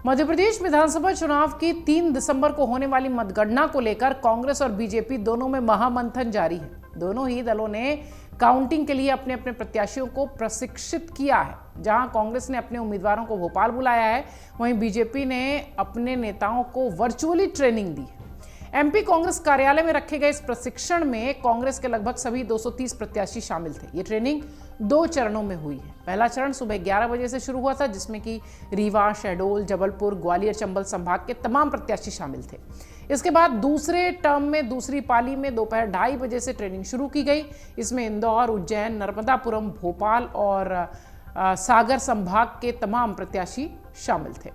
मध्य प्रदेश विधानसभा चुनाव की 3 दिसंबर को होने वाली मतगणना को लेकर कांग्रेस और बीजेपी दोनों में महामंथन जारी है। दोनों ही दलों ने काउंटिंग के लिए अपने अपने प्रत्याशियों को प्रशिक्षित किया है। जहां कांग्रेस ने अपने उम्मीदवारों को भोपाल बुलाया है, वहीं बीजेपी ने अपने नेताओं को वर्चुअली ट्रेनिंग दी है। एमपी कांग्रेस कार्यालय में रखे गए इस प्रशिक्षण में कांग्रेस के लगभग सभी 230 प्रत्याशी शामिल थे। ये ट्रेनिंग 2 चरणों में हुई है। पहला चरण सुबह 11 बजे से शुरू हुआ था, जिसमें कि रीवा, शहडोल, जबलपुर, ग्वालियर, चंबल संभाग के तमाम प्रत्याशी शामिल थे। इसके बाद दूसरे टर्म में दूसरी पाली में दोपहर 2:30 बजे से ट्रेनिंग शुरू की गई। इसमें इंदौर, उज्जैन, नर्मदापुरम, भोपाल और सागर संभाग के तमाम प्रत्याशी शामिल थे।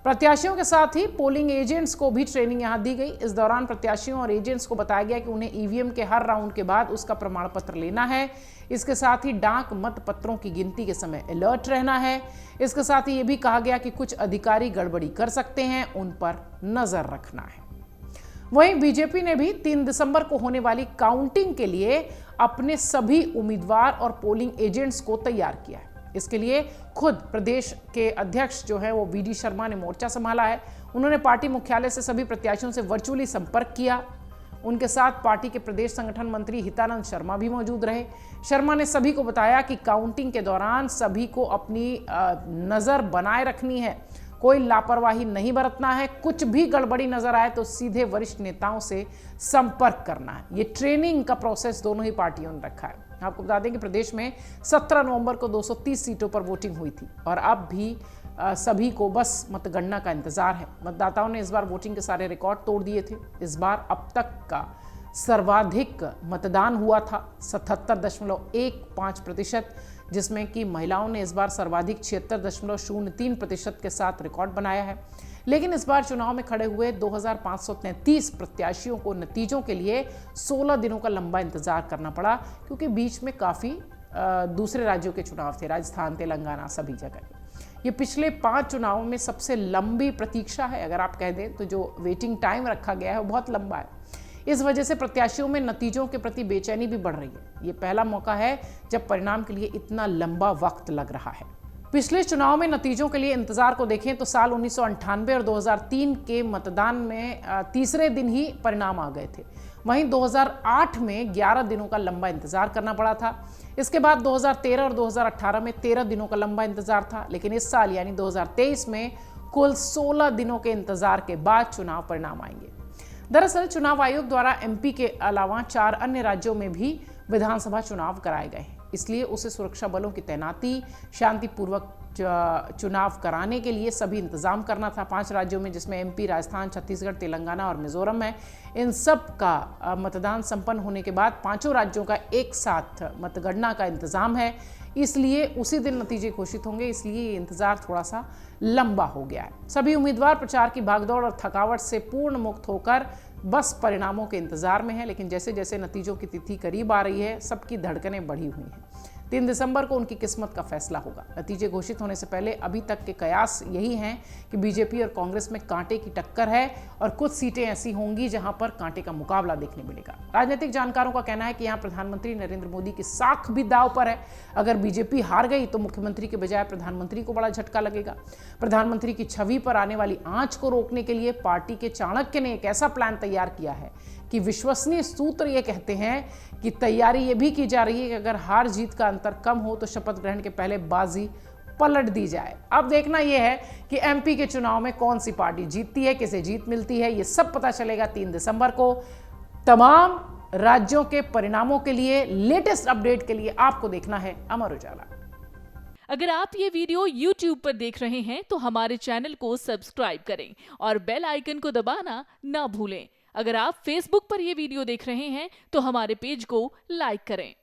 प्रत्याशियों के साथ ही पोलिंग एजेंट्स को भी ट्रेनिंग यहां दी गई। इस दौरान प्रत्याशियों और एजेंट्स को बताया गया कि उन्हें ईवीएम के हर राउंड के बाद उसका प्रमाण पत्र लेना है। इसके साथ ही डाक मत पत्रों की गिनती के समय अलर्ट रहना है। इसके साथ ही ये भी कहा गया कि कुछ अधिकारी गड़बड़ी कर सकते हैं, उन पर नजर रखना है। वहीं बीजेपी ने भी 3 दिसंबर को होने वाली काउंटिंग के लिए अपने सभी उम्मीदवार और पोलिंग एजेंट्स को तैयार किया है। इसके लिए खुद प्रदेश के अध्यक्ष जो है वो वीडी शर्मा ने मोर्चा संभाला है। उन्होंने पार्टी मुख्यालय से सभी प्रत्याशियों से वर्चुअली संपर्क किया। उनके साथ पार्टी के प्रदेश संगठन मंत्री हितानंद शर्मा भी मौजूद रहे। शर्मा ने सभी को बताया कि काउंटिंग के दौरान सभी को अपनी नजर बनाए रखनी है, कोई लापरवाही नहीं बरतना है। कुछ भी गड़बड़ी नजर आए तो सीधे वरिष्ठ नेताओं से संपर्क करना है। ये ट्रेनिंग का प्रोसेस दोनों ही पार्टियों ने रखा है। आपको बता दें कि प्रदेश में 17 नवंबर को 230 सीटों पर वोटिंग हुई थी और अब भी सभी को बस मतगणना का इंतजार है। मतदाताओं ने इस बार वोटिंग के सारे रिकॉर्ड तोड़ दिए थे। इस बार अब तक का सर्वाधिक मतदान हुआ था 77.15%, जिसमें कि महिलाओं ने इस बार सर्वाधिक 76.03% के साथ रिकॉर्ड बनाया है। लेकिन इस बार चुनाव में खड़े हुए 2533 प्रत्याशियों को नतीजों के लिए 16 दिनों का लंबा इंतजार करना पड़ा, क्योंकि बीच में काफ़ी दूसरे राज्यों के चुनाव थे, राजस्थान, तेलंगाना, सभी जगह। ये पिछले 5 चुनावों में सबसे लंबी प्रतीक्षा है। अगर आप कह दें तो जो वेटिंग टाइम रखा गया है वो बहुत लंबा है। इस वजह से प्रत्याशियों में नतीजों के प्रति बेचैनी भी बढ़ रही है। ये पहला मौका है जब परिणाम के लिए इतना लंबा वक्त लग रहा है। पिछले चुनाव में नतीजों के लिए इंतजार को देखें तो साल 1998 और 2003 के मतदान में तीसरे दिन ही परिणाम आ गए थे। वहीं 2008 में 11 दिनों का लंबा इंतजार करना पड़ा था। इसके बाद 2013 और 2018 में 13 दिनों का लंबा इंतजार था। लेकिन इस साल यानी 2023 में कुल 16 दिनों के इंतजार के बाद चुनाव परिणाम आएंगे। दरअसल चुनाव आयोग द्वारा एमपी के अलावा 4 अन्य राज्यों में भी विधानसभा चुनाव कराए गए हैं। इसलिए उसे सुरक्षा बलों की तैनाती, शांतिपूर्वक चुनाव कराने के लिए सभी इंतजाम करना था। 5 राज्यों में, जिसमें एमपी, राजस्थान, छत्तीसगढ़, तेलंगाना और मिजोरम है। इन सब का मतदान संपन्न होने के बाद 5 राज्यों का एक साथ मतगणना का इंतजाम है। इसलिए उसी दिन नतीजे घोषित होंगे, इसलिए ये इंतजार थोड़ा सा लंबा हो गया है। सभी उम्मीदवार प्रचार की भागदौड़ और थकावट से पूर्ण मुक्त होकर बस परिणामों के इंतजार में है। लेकिन जैसे जैसे नतीजों की तिथि करीब आ रही है, सबकी धड़कनें बढ़ी हुई हैं। 3 दिसंबर को उनकी किस्मत का फैसला होगा। नतीजे घोषित होने से पहले अभी तक के कयास यही हैं कि बीजेपी और कांग्रेस में कांटे की टक्कर है और कुछ सीटें ऐसी होंगी जहां पर कांटे का मुकाबला देखने मिलेगा। राजनीतिक जानकारों का कहना है कि यहां प्रधानमंत्री नरेंद्र मोदी की साख भी दांव पर है। अगर बीजेपी हार गई तो मुख्यमंत्री के बजाय प्रधानमंत्री को बड़ा झटका लगेगा। प्रधानमंत्री की छवि पर आने वाली आंच को रोकने के लिए पार्टी के चाणक्य ने एक ऐसा प्लान तैयार किया है कि विश्वसनीय सूत्र ये कहते हैं कि तैयारी ये भी की जा रही है कि अगर हार जीत का अंतर कम हो तो शपथ ग्रहण के पहले बाजी पलट दी जाए। अब देखना यह है कि एमपी के चुनाव में कौन सी पार्टी जीतती है, किसे जीत मिलती है। ये सब पता चलेगा 3 दिसंबर को। तमाम राज्यों के परिणामों के लिए, लेटेस्ट अपडेट के लिए आपको देखना है अमर उजाला। अगर आप ये वीडियो YouTube पर देख रहे हैं तो हमारे चैनल को सब्सक्राइब करें और बेल आइकन को दबाना ना भूलें। अगर आप Facebook पर ये वीडियो देख रहे हैं तो हमारे पेज को लाइक करें।